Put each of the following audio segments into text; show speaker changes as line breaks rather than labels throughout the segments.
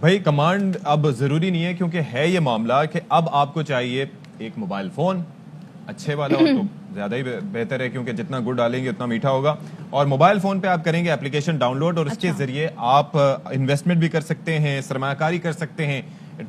بھائی کمانڈ اب ضروری نہیں ہے، کیونکہ ہے یہ معاملہ کہ اب آپ کو چاہیے ایک موبائل فون اچھے والا ہو تو زیادہ ہی بہتر ہے، کیونکہ جتنا گڑ ڈالیں گے اتنا میٹھا ہوگا. اور موبائل فون پہ آپ کریں گے اپلیکیشن ڈاؤن لوڈ، اور اس کے ذریعے آپ انویسٹمنٹ بھی کر سکتے ہیں، سرمایہ کاری کر سکتے ہیں،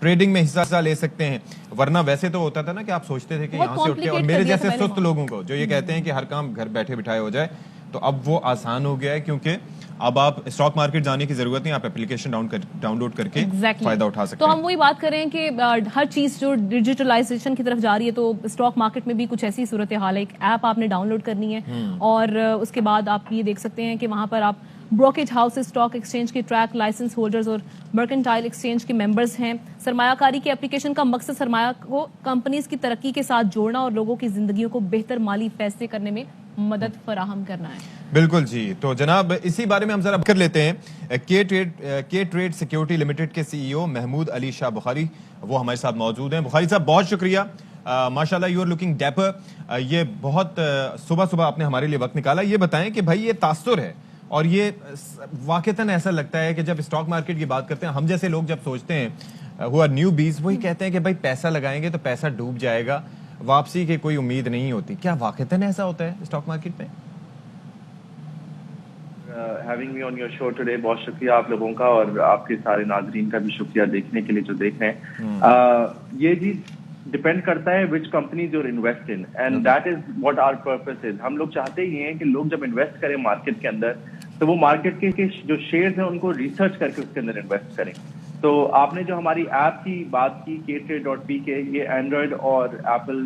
ٹریڈنگ میں حصہ لے سکتے ہیں. ورنہ ویسے تو ہوتا تھا نا کہ آپ سوچتے تھے کہ یہاں سے اٹھ کے، اور میرے جیسے سست لوگوں کو جو یہ کہتے ہیں کہ ہر کام گھر بیٹھے بٹھائے ہو جائے، تو اب وہ آسان ہو گیا ہے، کیونکہ اب آپ اسٹاک مارکیٹ جانے کی ضرورت نہیں، آپ اپلیکیشن ڈاؤن لوڈ کر کے فائدہ اٹھا سکتے ہیں.
تو ہم وہی بات کر رہے ہیں کہ ہر چیز جو ڈیجیٹلائزیشن کی طرف جا رہی ہے، تو اسٹاک مارکیٹ میں بھی کچھ ایسی صورتحال ہے. ایک ایپ آپ نے ڈاؤن لوڈ کرنی ہے، اور اس کے بعد آپ یہ دیکھ سکتے ہیں کہ وہاں پر آپ بروکریج ہاؤس، اسٹاک ایکسچینج کے ٹریک لائسنس ہولڈرز اور مرکنٹائل ایکسچینج کے ممبرز ہیں. سرمایہ کاری کی اپلیکیشن کا مقصد سرمایہ کو کمپنیز کی ترقی کے ساتھ جوڑنا اور لوگوں کی زندگیوں کو بہتر مالی فیصلے کرنے میں مدد فراہم کرنا ہے. بالکل
جی. تو جناب اسی بارے میں ہم ذرا کر لیتے ہیں. کے ٹریڈ سیکیورٹی لمیٹڈ کے سی ای او محمود علی شاہ بخاری وہ ہمارے ساتھ موجود ہیں. بخاری صاحب بہت شکریہ، ماشاء اللہ یو آر لکنگ ڈیپر. یہ بہت صبح آپ نے ہمارے لیے وقت نکالا. یہ بتائیں کہ بھائی یہ تاثر ہے، اور یہ واقعتاً ایسا لگتا ہے کہ جب اسٹاک مارکیٹ کی بات کرتے ہیں، ہم جیسے لوگ جب سوچتے ہیں ہو آر نیو بیز، وہی کہتے ہیں کہ بھائی پیسہ لگائیں گے تو پیسہ ڈوب جائے گا، واپسی کی کوئی امید نہیں ہوتی. کیا واقعتاً ایسا ہوتا ہے اسٹاک مارکیٹ میں؟
Having me on your show today. بہت شکریہ آپ لوگوں کا، اور آپ کے سارے ناظرین کا بھی شکریہ دیکھنے کے لیے جو دیکھ رہے ہیں. یہ چیز ڈپینڈ کرتا ہے which companies you invest in, and that is what our purpose is. ہم لوگ چاہتے ہی ہیں کہ لوگ جب انویسٹ کریں مارکیٹ کے اندر، تو وہ مارکیٹ کے جو شیئرز ہیں ان کو ریسرچ کر کے اس کے اندر انویسٹ کریں. تو آپ نے جو ہماری ایپ کی بات کی KTrade.pk، یہ اینڈرائڈ اور ایپل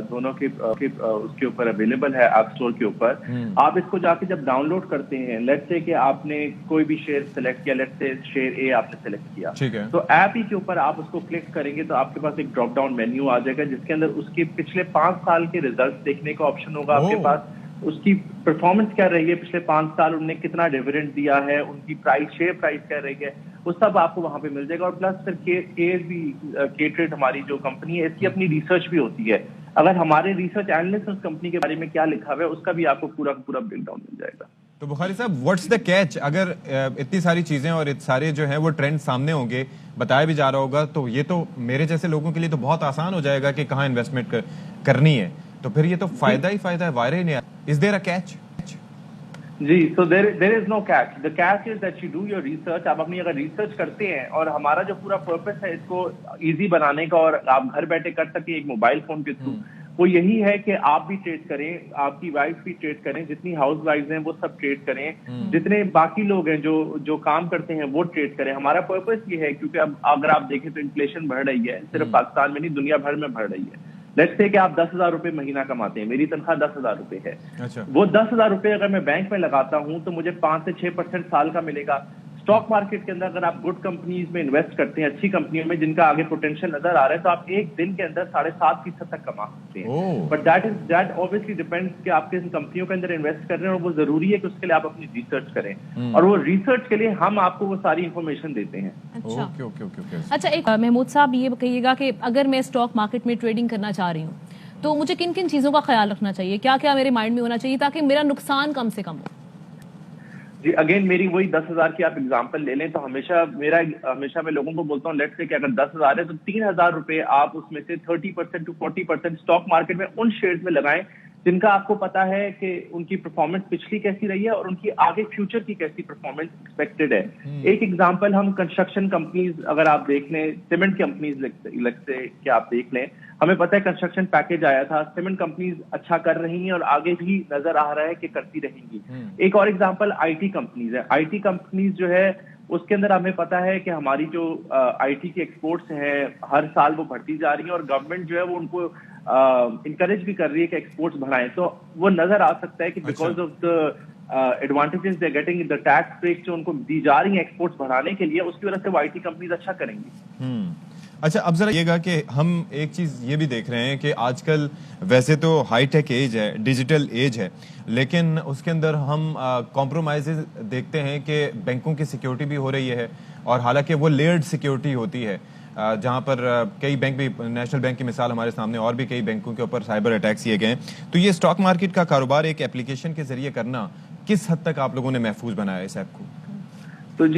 دونوں کے اس کے اوپر اویلیبل ہے ایپ اسٹور کے اوپر. آپ اس کو جا کے جب ڈاؤن لوڈ کرتے ہیں، لیٹ سے کہ آپ نے کوئی بھی شیئر سلیکٹ کیا، لیٹ سے شیئر اے آپ نے سلیکٹ کیا، تو ایپ ہی کے اوپر آپ اس کو کلک کریں گے تو آپ کے پاس ایک ڈراپ ڈاؤن مینیو آ جائے گا، جس کے اندر اس کے پچھلے 5 سال کے ریزلٹس دیکھنے کا آپشن ہوگا آپ کے پاس. اس کی پرفارمنس کیا رہی ہے پچھلے 5 سال، انہوں نے کتنا ڈیویڈنڈ دیا ہے، ان کی شیئر پرائس کیا رہی ہے، وہ سب آپ کو وہاں پہ مل جائے گا. اور پلس پھر KTrade ہماری جو کمپنی ہے، اس کی اپنی ریسرچ بھی ہوتی ہے. اگر ہمارے ریسرچ اینالسٹ اس کمپنی کے بارے میں کیا لکھا ہوا ہے، اس کا بھی آپ کو پورا بریک ڈاؤن مل جائے گا.
تو بخاری صاحب واٹس دا کیچ؟ اگر اتنی ساری چیزیں اور سارے جو ہیں وہ ٹرینڈ سامنے ہوں گے، بتایا بھی جا رہا ہوگا، تو یہ تو میرے جیسے لوگوں کے لیے تو بہت آسان ہو جائے گا کہ کہاں انویسٹمنٹ کرنی ہے. تو پھر یہ تو فائدہ ہی فائدہ ہے، وائرے نہیں. Is there a catch?
جی، so there is no catch. The catch is that you do your research. آپ اپنی اگر ریسرچ کرتے ہیں، اور ہمارا جو پورا پرپس ہے اس کو ایزی بنانے کا، اور آپ گھر بیٹھے کر سکیں ایک موبائل فون کے تھرو، وہ یہی ہے کہ آپ بھی ٹریڈ کریں، آپ کی وائف بھی ٹریڈ کریں، جتنی ہاؤس وائفز ہیں وہ سب ٹریڈ کریں، جتنے باقی لوگ ہیں جو کام کرتے ہیں وہ ٹریڈ کریں. ہمارا پرپس یہ ہے، کیونکہ اب اگر آپ دیکھیں تو انفلیشن بڑھ رہی ہے، صرف پاکستان میں نہیں دنیا بھر میں بڑھ رہی ہے. لیٹس سے کہ آپ 10,000 روپے مہینہ کماتے ہیں، میری تنخواہ 10,000 روپے ہے. وہ 10,000 روپے اگر میں بینک میں لگاتا ہوں تو مجھے 5 سے 6% سال کا ملے گا. اسٹاک مارکیٹ کے اندر اگر آپ گڈ کمپنیز میں انویسٹ کرتے ہیں، اچھی کمپنیوں میں جن کا آگے پوٹینشیل نظر آ رہا ہے، تو آپ ایک دن کے اندر 7.5% تک کما سکتے ہیں. بٹ دیٹ obviously depends کہ آپ کن کمپنیوں کے اندر انویسٹ کر رہے ہیں، اور وہ ضروری ہے کہ اس کے لیے آپ اپنی ریسرچ کریں، اور وہ ریسرچ کے لیے ہم آپ کو وہ ساری انفارمیشن دیتے ہیں.
اچھا، ایک محمود صاحب یہ کہیے گا کہ اگر میں اسٹاک مارکیٹ میں ٹریڈنگ کرنا چاہ رہی ہوں تو مجھے کن کن چیزوں کا خیال رکھنا چاہیے، کیا کیا میرے مائنڈ میں ہونا چاہیے تاکہ میرا نقصان کم سے کم ہو؟
جی اگین میری وہی 10,000 کی آپ اگزامپل لے لیں تو ہمیشہ میں لوگوں کو بولتا ہوں، لیٹ سے کہ اگر 10,000 ہے تو 3,000 روپے آپ اس میں سے 30% to 40% اسٹاک مارکیٹ میں ان شیئرز میں لگائیں جن کا آپ کو پتا ہے کہ ان کی پرفارمنس پچھلی کیسی رہی ہے اور ان کی آگے فیوچر کی کیسی پرفارمنس ایکسپیکٹڈ ہے. ایک ایگزامپل ہم کنسٹرکشن کمپنیز اگر آپ دیکھ لیں، سیمنٹ کمپنیز لگتے کہ آپ دیکھ لیں، ہمیں پتہ ہے کنسٹرکشن پیکج آیا تھا، سیمنٹ کمپنیز اچھا کر رہی ہیں اور آگے بھی نظر آ رہا ہے کہ کرتی رہیں گی. ایک اور ایگزامپل IT کمپنیز ہے. IT کمپنیز جو ہے اس کے اندر ہمیں پتا ہے کہ ہماری جو IT کی ایکسپورٹس ہیں ہر سال وہ بڑھتی جا رہی ہیں، اور گورنمنٹ جو ہے وہ ان کو انکریج بھی کر رہی ہے کہ ایکسپورٹس بڑھائیں. تو وہ نظر آ سکتا ہے کہ because of the advantages they getting, the tax break جو ان کو دی جا رہی ہیں ایکسپورٹس بڑھانے کے لیے، اس کی وجہ سے وہ IT کمپنیز اچھا کریں گی.
اچھا، اب ذرا یہ گا کہ ہم ایک چیز یہ بھی دیکھ رہے ہیں کہ آج کل ویسے تو ہائی ٹیک ایج ہے، ڈیجیٹل ایج ہے، لیکن اس کے اندر ہم کمپرومائزز دیکھتے ہیں کہ بینکوں کی سیکیورٹی بھی ہو رہی ہے، اور حالانکہ وہ لیئرڈ سیکیورٹی ہوتی ہے، جہاں پر کئی بینک بھی، نیشنل بینک کی مثال ہمارے سامنے، اور بھی کئی بینکوں کے اوپر سائبر اٹیکس کیے گئے ہیں. تو یہ اسٹاک مارکیٹ کا کاروبار ایک اپلیکیشن کے ذریعے کرنا کس حد تک آپ لوگوں نے محفوظ بنایا اس ایپ کو؟
تو جی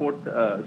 4th